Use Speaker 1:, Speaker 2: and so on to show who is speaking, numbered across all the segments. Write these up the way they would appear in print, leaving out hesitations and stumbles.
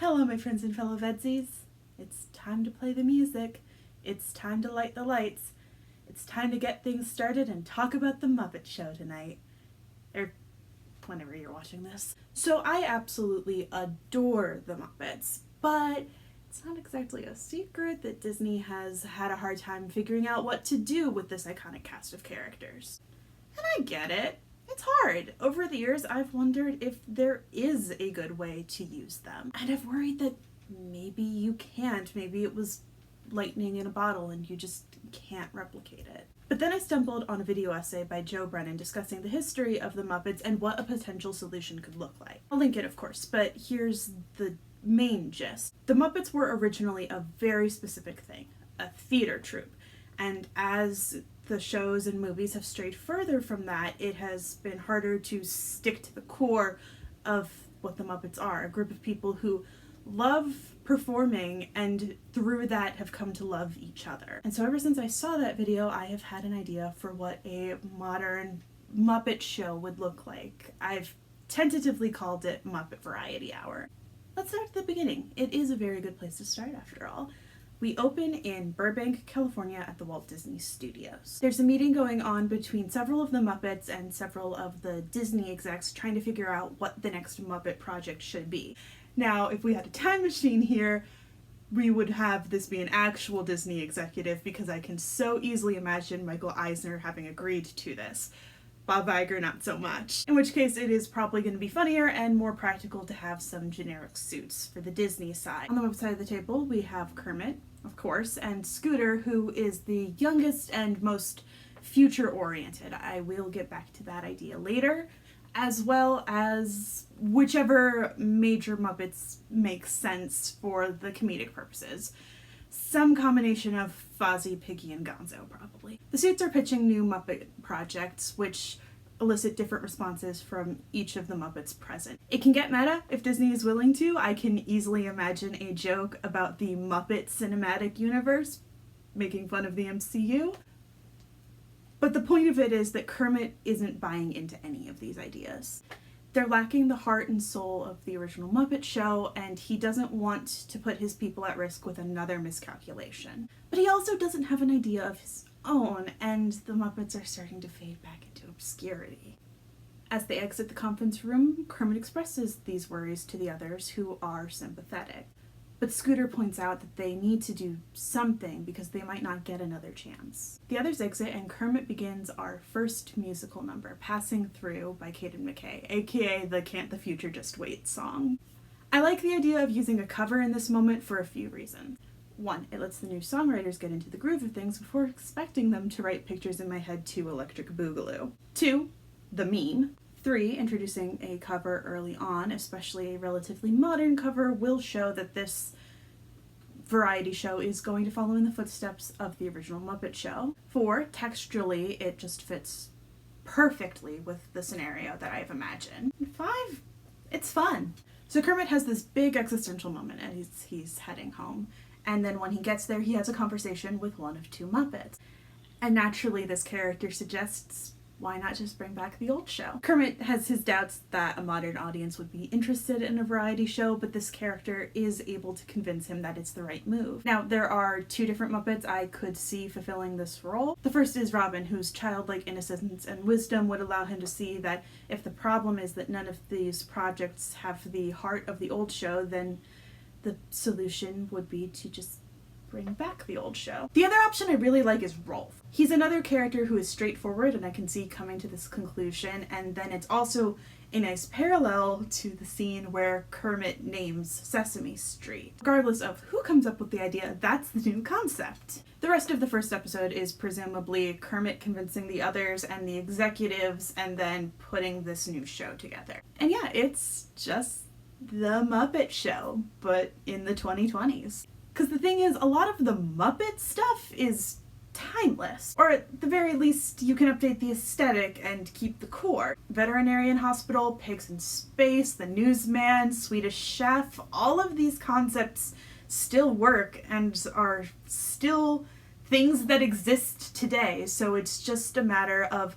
Speaker 1: Hello, my friends and fellow VEDSies. It's time to play the music. It's time to light the lights. It's time to get things started and talk about the Muppet Show tonight. Or whenever you're watching this. So I absolutely adore the Muppets, but it's not exactly a secret that Disney has had a hard time figuring out what to do with this iconic cast of characters. And I get it. It's hard. Over the years, I've wondered if there is a good way to use them. And I've worried that maybe you can't. Maybe it was lightning in a bottle and you just can't replicate it. But then I stumbled on a video essay by Joe Brennan discussing the history of the Muppets and what a potential solution could look like. I'll link it, of course, but here's the main gist. The Muppets were originally a very specific thing, a theater troupe. And as the shows and movies have strayed further from that, it has been harder to stick to the core of what the Muppets are, a group of people who love performing and through that have come to love each other. And so ever since I saw that video, I have had an idea for what a modern Muppet Show would look like. I've tentatively called it Muppet Variety Hour. Let's start at the beginning. It is a very good place to start, after all. We open in Burbank, California at the Walt Disney Studios. There's a meeting going on between several of the Muppets and several of the Disney execs trying to figure out what the next Muppet project should be. Now, if we had a time machine here, we would have this be an actual Disney executive because I can so easily imagine Michael Eisner having agreed to this. Bob Iger, not so much. In which case, it is probably going to be funnier and more practical to have some generic suits for the Disney side. On the Muppet side of the table, we have Kermit, of course, and Scooter, who is the youngest and most future-oriented. I will get back to that idea later, as well as whichever major Muppets makes sense for the comedic purposes. Some combination of Fozzie, Piggy, and Gonzo, probably. The suits are pitching new Muppet projects, which elicit different responses from each of the Muppets present. It can get meta if Disney is willing to. I can easily imagine a joke about the Muppet Cinematic Universe, making fun of the MCU. But the point of it is that Kermit isn't buying into any of these ideas. They're lacking the heart and soul of the original Muppet Show, and he doesn't want to put his people at risk with another miscalculation. But he also doesn't have an idea of his own, and the Muppets are starting to fade back into obscurity. As they exit the conference room, Kermit expresses these worries to the others, who are sympathetic. But Scooter points out that they need to do something because they might not get another chance. The others exit and Kermit begins our first musical number, Passing Through by Caden McKay, aka the Can't the Future Just Wait song. I like the idea of using a cover in this moment for a few reasons. One, it lets the new songwriters get into the groove of things before expecting them to write Pictures in My Head 2 Electric Boogaloo. 2, the meme. 3, introducing a cover early on, especially a relatively modern cover, will show that this variety show is going to follow in the footsteps of the original Muppet Show. 4, textually, it just fits perfectly with the scenario that I've imagined. And 5, it's fun. So Kermit has this big existential moment as he's heading home, and then when he gets there, he has a conversation with one of two Muppets. And naturally, this character suggests, why not just bring back the old show? Kermit has his doubts that a modern audience would be interested in a variety show, but this character is able to convince him that it's the right move. Now, there are two different Muppets I could see fulfilling this role. The first is Robin, whose childlike innocence and wisdom would allow him to see that if the problem is that none of these projects have the heart of the old show, then the solution would be to just bring back the old show. The other option I really like is Rolf. He's another character who is straightforward and I can see coming to this conclusion, and then it's also a nice parallel to the scene where Kermit names Sesame Street. Regardless of who comes up with the idea, that's the new concept. The rest of the first episode is presumably Kermit convincing the others and the executives and then putting this new show together. And yeah, it's just the Muppet Show, but in the 2020s. Because the thing is, a lot of the Muppet stuff is timeless. Or at the very least, you can update the aesthetic and keep the core. Veterinarian Hospital, Pigs in Space, The Newsman, Swedish Chef, all of these concepts still work and are still things that exist today. So it's just a matter of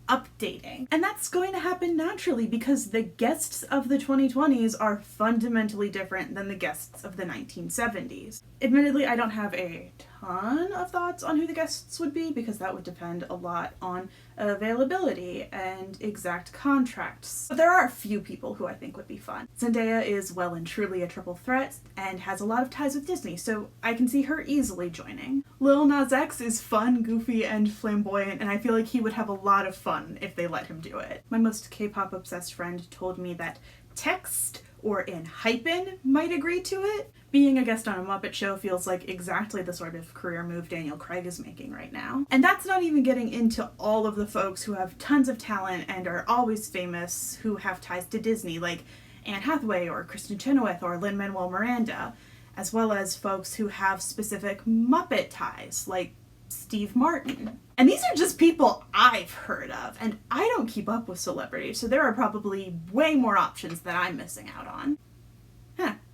Speaker 1: updating. And that's going to happen naturally because the guests of the 2020s are fundamentally different than the guests of the 1970s. Admittedly, I don't have a ton of thoughts on who the guests would be because that would depend a lot on availability and exact contracts. But there are a few people who I think would be fun. Zendaya is well and truly a triple threat and has a lot of ties with Disney, so I can see her easily joining. Lil Nas X is fun, goofy, and flamboyant, and I feel like he would have a lot of fun if they let him do it. My most K-pop obsessed friend told me that Text or Enhypen might agree to it. Being a guest on a Muppet Show feels like exactly the sort of career move Daniel Craig is making right now. And that's not even getting into all of the folks who have tons of talent and are always famous who have ties to Disney, like Anne Hathaway or Kristen Chenoweth or Lin-Manuel Miranda, as well as folks who have specific Muppet ties, like Steve Martin. And these are just people I've heard of, and I don't keep up with celebrities, so there are probably way more options that I'm missing out on.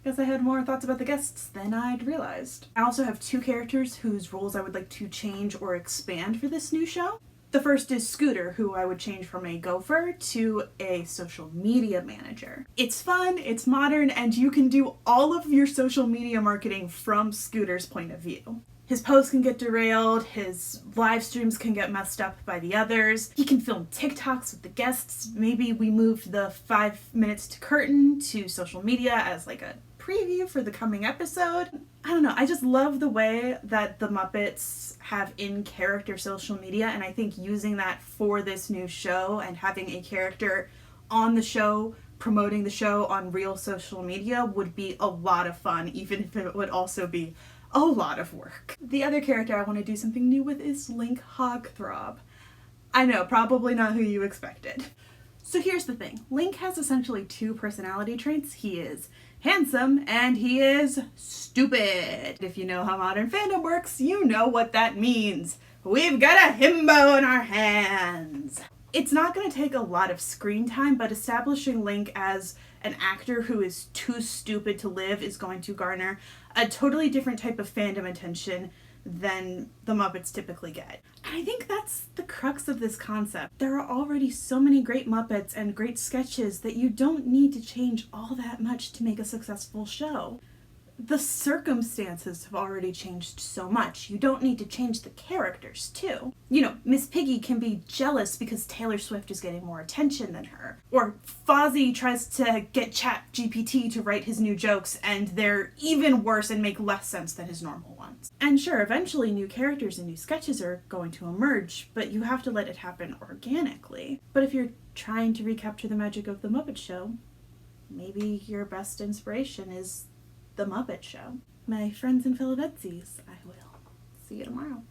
Speaker 1: Guess I had more thoughts about the guests than I'd realized. I also have two characters whose roles I would like to change or expand for this new show. The first is Scooter, who I would change from a gopher to a social media manager. It's fun, it's modern, and you can do all of your social media marketing from Scooter's point of view. His posts can get derailed, his live streams can get messed up by the others. He can film TikToks with the guests. Maybe we moved the 5 minutes to curtain to social media as like a preview for the coming episode. I don't know, I just love the way that the Muppets have in-character social media, and I think using that for this new show and having a character on the show promoting the show on real social media would be a lot of fun, even if it would also be a lot of work. The other character I want to do something new with is Link Hogthrob. I know, probably not who you expected. So here's the thing. Link has essentially two personality traits. He is handsome and he is stupid. If you know how modern fandom works, you know what that means. We've got a himbo in our hands. It's not going to take a lot of screen time, but establishing Link as an actor who is too stupid to live is going to garner a totally different type of fandom attention than the Muppets typically get. And I think that's the crux of this concept. There are already so many great Muppets and great sketches that you don't need to change all that much to make a successful show. The circumstances have already changed so much. You don't need to change the characters, too. You know, Miss Piggy can be jealous because Taylor Swift is getting more attention than her. Or Fozzie tries to get ChatGPT to write his new jokes, and they're even worse and make less sense than his normal ones. And sure, eventually new characters and new sketches are going to emerge, but you have to let it happen organically. But if you're trying to recapture the magic of the Muppet Show, maybe your best inspiration is the Muppet Show. My friends and fellow VEDSies, I will see you tomorrow.